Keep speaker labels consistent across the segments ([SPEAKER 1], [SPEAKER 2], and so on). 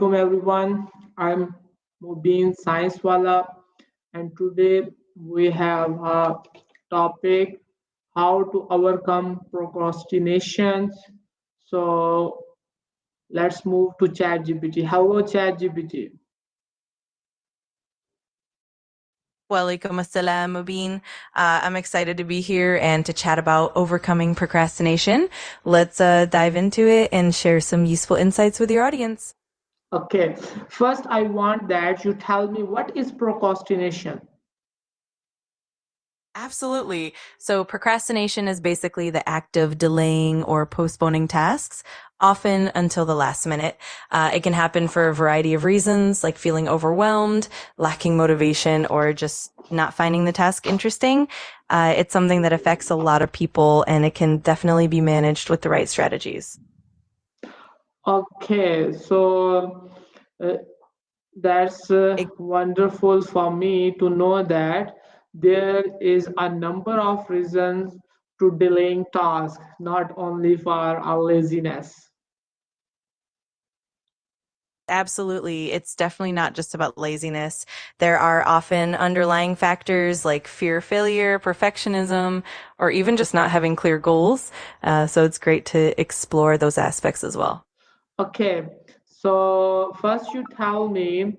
[SPEAKER 1] alaikum everyone. I'm Mubin Science Wala, and today we have a topic how to overcome procrastinations. So let's move to ChatGPT. Hello, ChatGPT.
[SPEAKER 2] Walaikum assalam, Mubin. I'm excited to be here and to chat about overcoming procrastination. Let's dive into it and share some useful insights with your audience.
[SPEAKER 1] Okay, first I want that you tell me what is procrastination.
[SPEAKER 2] Absolutely. So procrastination is basically the act of delaying or postponing tasks, often until the last minute. It can happen for a variety of reasons, like feeling overwhelmed, lacking motivation, or just not finding the task interesting. It's something that affects a lot of people, and it can definitely be managed with the right strategies.
[SPEAKER 1] Okay, so uh, that's wonderful for me to know that there is a number of reasons to delaying tasks, not only for our laziness.
[SPEAKER 2] Absolutely. It's definitely not just about laziness. There are often underlying factors like fear of failure, perfectionism, or even just not having clear goals. So it's great to explore those aspects as well.
[SPEAKER 1] Okay, so first you tell me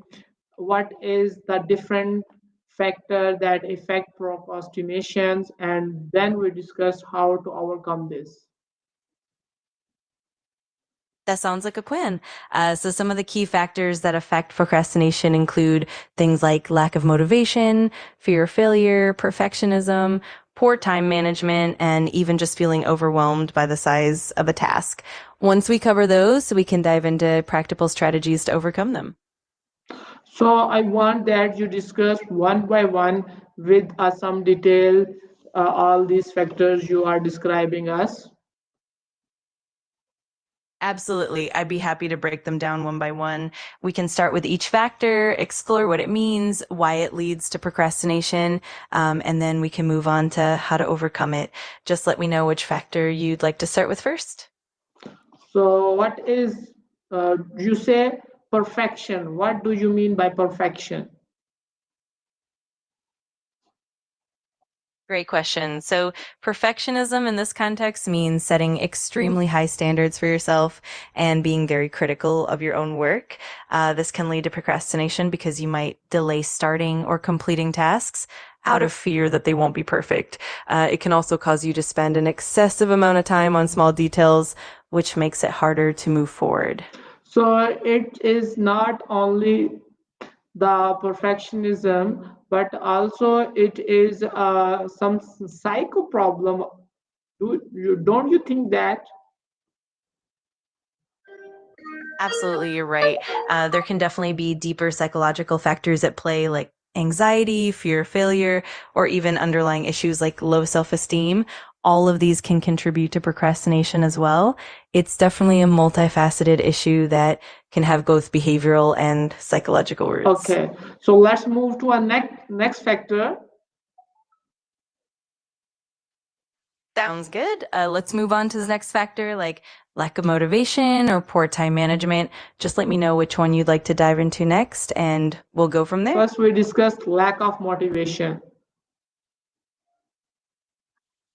[SPEAKER 1] what is the different factor that affect procrastinations, and then we discuss how to overcome this.
[SPEAKER 2] That sounds like a plan. So some of the key factors that affect procrastination include things like lack of motivation, fear of failure, perfectionism, poor time management, and even just feeling overwhelmed by the size of a task. Once we cover those, we can dive into practical strategies to overcome them.
[SPEAKER 1] So I want that you discuss one by one with some detail all these factors you are describing us.
[SPEAKER 2] Absolutely. I'd be happy to break them down one by one. We can start with each factor, explore what it means, why it leads to procrastination, and then we can move on to how to overcome it. Just let me know which factor you'd like to start with first.
[SPEAKER 1] So what is you say perfection? What do you mean by perfection?
[SPEAKER 2] Great question. So perfectionism in this context means setting extremely high standards for yourself and being very critical of your own work. This can lead to procrastination because you might delay starting or completing tasks out of fear that they won't be perfect. It can also cause you to spend an excessive amount of time on small details, which makes it harder to move forward.
[SPEAKER 1] So it is not only the perfectionism, but also it is some psycho problem. Don't you think that?
[SPEAKER 2] Absolutely, you're right. There can definitely be deeper psychological factors at play, like anxiety, fear of failure, or even underlying issues like low self-esteem. All of these can contribute to procrastination as well. It's definitely a multifaceted issue that can have both behavioral and psychological roots.
[SPEAKER 1] Okay, so let's move to a next factor.
[SPEAKER 2] Sounds good. Let's move on to the next factor, like lack of motivation or poor time management. Just let me know which one you'd like to dive into next, and we'll go from there.
[SPEAKER 1] First, we discussed lack of motivation.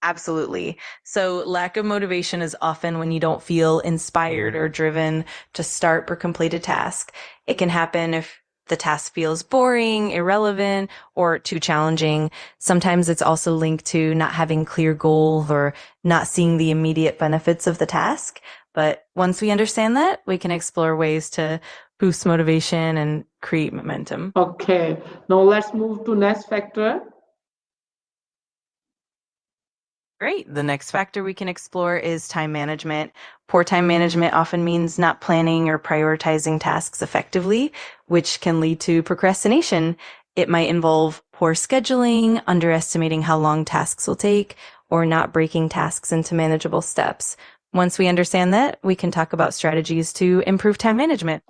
[SPEAKER 2] Absolutely. So lack of motivation is often when you don't feel inspired or driven to start or complete a task. It can happen if the task feels boring, irrelevant, or too challenging. Sometimes it's also linked to not having clear goals or not seeing the immediate benefits of the task. But once we understand that, we can explore ways to boost motivation and create momentum.
[SPEAKER 1] Okay, now let's move to next factor.
[SPEAKER 2] Great. The next factor we can explore is time management. Poor time management often means not planning or prioritizing tasks effectively, which can lead to procrastination. It might involve poor scheduling, underestimating how long tasks will take, or not breaking tasks into manageable steps. Once we understand that, we can talk about strategies to improve time management.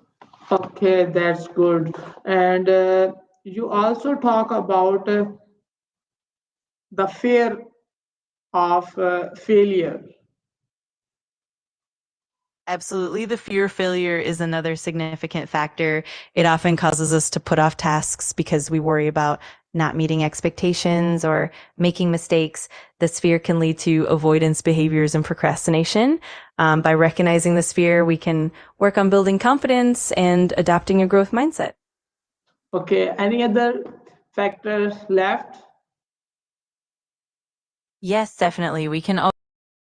[SPEAKER 1] Okay, that's good. And you also talk about the fear of failure.
[SPEAKER 2] Absolutely. The fear of failure is another significant factor. It often causes us to put off tasks because we worry about not meeting expectations or making mistakes. This fear can lead to avoidance behaviors and procrastination. By recognizing this fear, we can work on building confidence and adopting a growth mindset.
[SPEAKER 1] Okay, any other factors left?
[SPEAKER 2] Yes, definitely. We can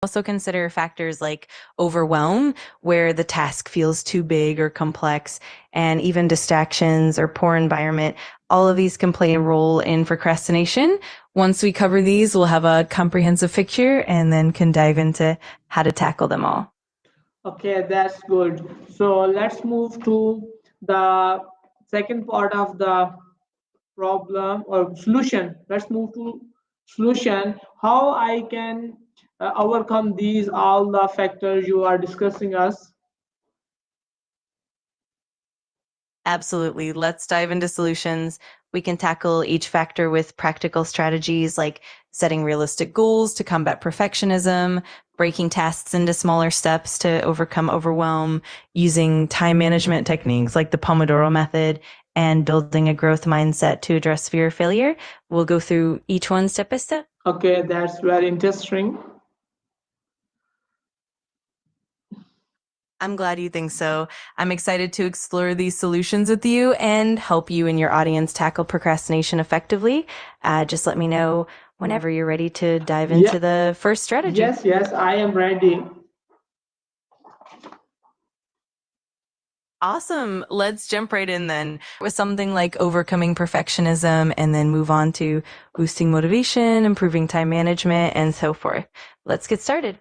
[SPEAKER 2] also consider factors like overwhelm, where the task feels too big or complex, and even distractions or poor environment. All of these can play a role in procrastination. Once we cover these, we'll have a comprehensive picture and then can dive into how to tackle them all.
[SPEAKER 1] Okay, that's good. So let's move to the second part of the problem or solution. Let's move to solution. How I can overcome these all the factors you are discussing us.
[SPEAKER 2] Absolutely. Let's dive into solutions. We can tackle each factor with practical strategies like setting realistic goals to combat perfectionism, breaking tasks into smaller steps to overcome overwhelm, using time management techniques like the Pomodoro method, and building a growth mindset to address fear of failure. We'll go through each one step by step.
[SPEAKER 1] Okay, that's very interesting.
[SPEAKER 2] I'm glad you think so. I'm excited to explore these solutions with you and help you and your audience tackle procrastination effectively. Just let me know whenever you're ready to dive
[SPEAKER 1] Yeah,
[SPEAKER 2] into the first strategy.
[SPEAKER 1] yes, I am ready.
[SPEAKER 2] Awesome. Let's jump right in then with something like overcoming perfectionism and then move on to boosting motivation, improving time management, and so forth. Let's get started.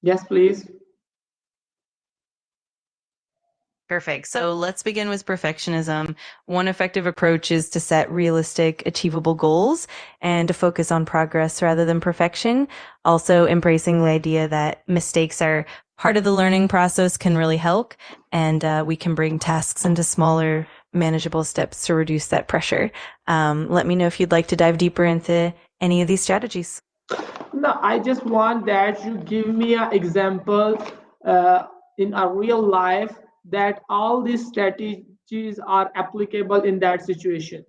[SPEAKER 1] Yes, please.
[SPEAKER 2] Perfect. So let's begin with perfectionism. One effective approach is to set realistic, achievable goals and to focus on progress rather than perfection. Also, embracing the idea that mistakes are part of the learning process can really help. And we can bring tasks into smaller, manageable steps to reduce that pressure. Let me know if you'd like to dive deeper into any of these strategies.
[SPEAKER 1] No, I just want that you give me an example uh, in a real life that all these strategies are applicable in that situation.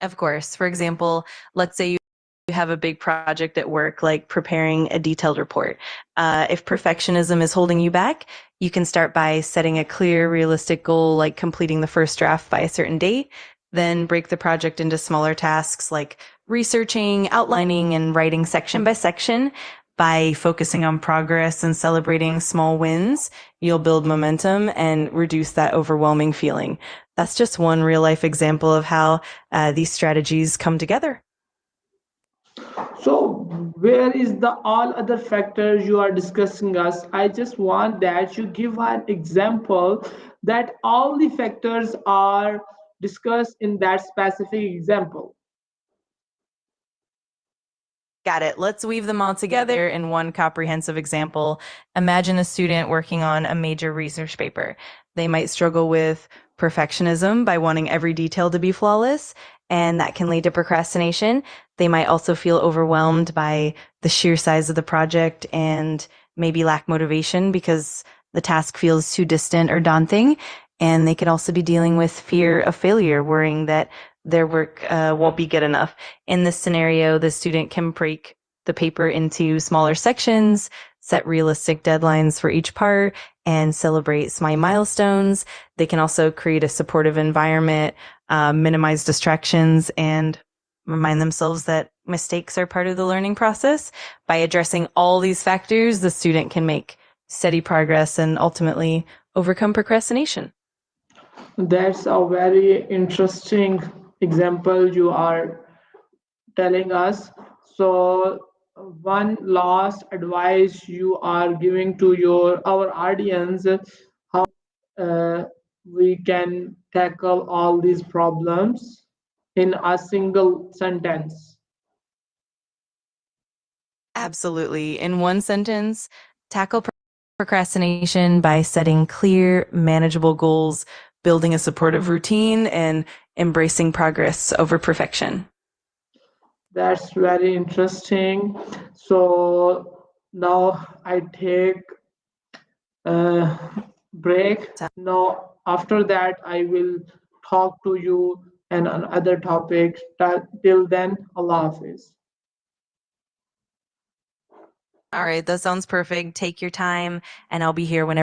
[SPEAKER 2] Of course. For example, let's say you have a big project at work, like preparing a detailed report. If perfectionism is holding you back, you can start by setting a clear, realistic goal, like completing the first draft by a certain date. Then break the project into smaller tasks like researching, outlining, and writing section by section. By focusing on progress and celebrating small wins, you'll build momentum and reduce that overwhelming feeling. That's just one real life example of how these strategies come together.
[SPEAKER 1] So where is the all other factors you are discussing us? I just want that you give an example that all the factors are discussed in that specific example.
[SPEAKER 2] Got it. Let's weave them all together in one comprehensive example. Imagine a student working on a major research paper. They might struggle with perfectionism by wanting every detail to be flawless, and that can lead to procrastination. They might also feel overwhelmed by the sheer size of the project and maybe lack motivation because the task feels too distant or daunting. And they could also be dealing with fear of failure, worrying that their work won't be good enough. In this scenario, the student can break the paper into smaller sections, set realistic deadlines for each part, and celebrate small milestones. They can also create a supportive environment, minimize distractions, and remind themselves that mistakes are part of the learning process. By addressing all these factors, the student can make steady progress and ultimately overcome procrastination.
[SPEAKER 1] That's a very interesting example you are telling us. So, one last advice you are giving to your our audience, how we can tackle all these problems in a single sentence.
[SPEAKER 2] Absolutely. In one sentence, tackle procrastination by setting clear, manageable goals, building a supportive routine, and embracing progress over perfection.
[SPEAKER 1] That's very interesting. So now I take a break. Now after that I will talk to you and on other topics. Till then, Allah Hafiz.
[SPEAKER 2] All right, that sounds perfect. Take your time, and I'll be here whenever.